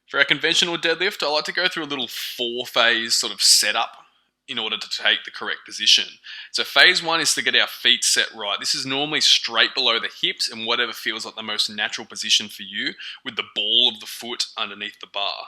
For our conventional deadlift, I like to go through a little 4-phase sort of setup in order to take the correct position. So phase 1 is to get our feet set right. This is normally straight below the hips in whatever feels like the most natural position for you, with the ball of the foot underneath the bar.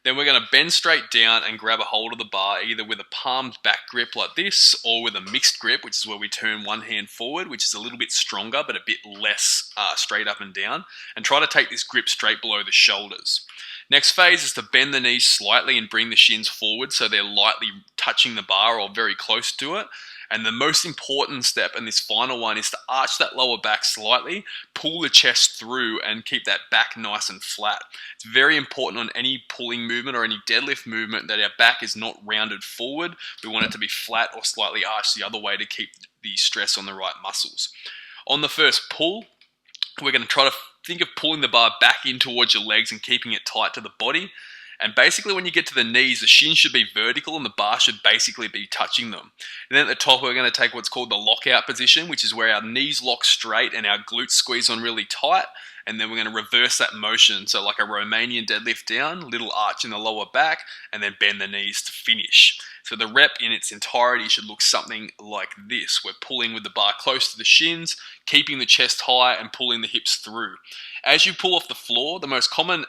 Then we're going to bend straight down and grab a hold of the bar, either with a palmed back grip like this, or with a mixed grip, which is where we turn one hand forward, which is a little bit stronger but a bit less straight up and down, and try to take this grip straight below the shoulders. Next phase is to bend the knees slightly and bring the shins forward so they're lightly touching the bar or very close to it. And the most important step, and this final one, is to arch that lower back slightly, pull the chest through and keep that back nice and flat. It's very important on any pulling movement or any deadlift movement that our back is not rounded forward. We want it to be flat or slightly arched the other way to keep the stress on the right muscles. On the first pull, we're going to try to think of pulling the bar back in towards your legs and keeping it tight to the body. And basically when you get to the knees, the shins should be vertical and the bar should basically be touching them. And then at the top, we're going to take what's called the lockout position, which is where our knees lock straight and our glutes squeeze on really tight. And then we're going to reverse that motion. So like a Romanian deadlift down, little arch in the lower back, and then bend the knees to finish. So the rep in its entirety should look something like this. We're pulling with the bar close to the shins, keeping the chest high and pulling the hips through. As you pull off the floor, the most common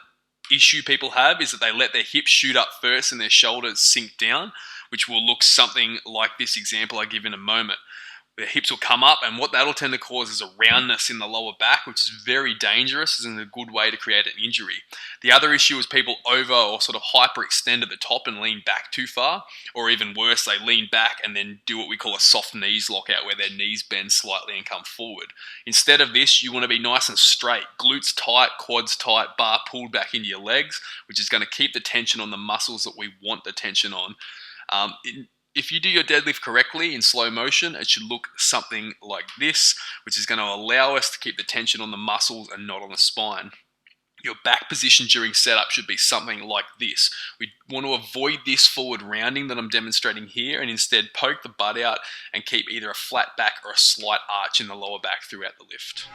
issue people have is that they let their hips shoot up first and their shoulders sink down, which will look something like this example I give in a moment. The hips will come up, and what that'll tend to cause is a roundness in the lower back, which is very dangerous and a good way to create an injury. The other issue is people over or sort of hyperextend at the top and lean back too far, or even worse, they lean back and then do what we call a soft knees lockout, where their knees bend slightly and come forward. Instead of this, you want to be nice and straight, glutes tight, quads tight, bar pulled back into your legs, which is going to keep the tension on the muscles that we want the tension on. If you do your deadlift correctly in slow motion, it should look something like this, which is going to allow us to keep the tension on the muscles and not on the spine. Your back position during setup should be something like this. We want to avoid this forward rounding that I'm demonstrating here, and instead poke the butt out and keep either a flat back or a slight arch in the lower back throughout the lift.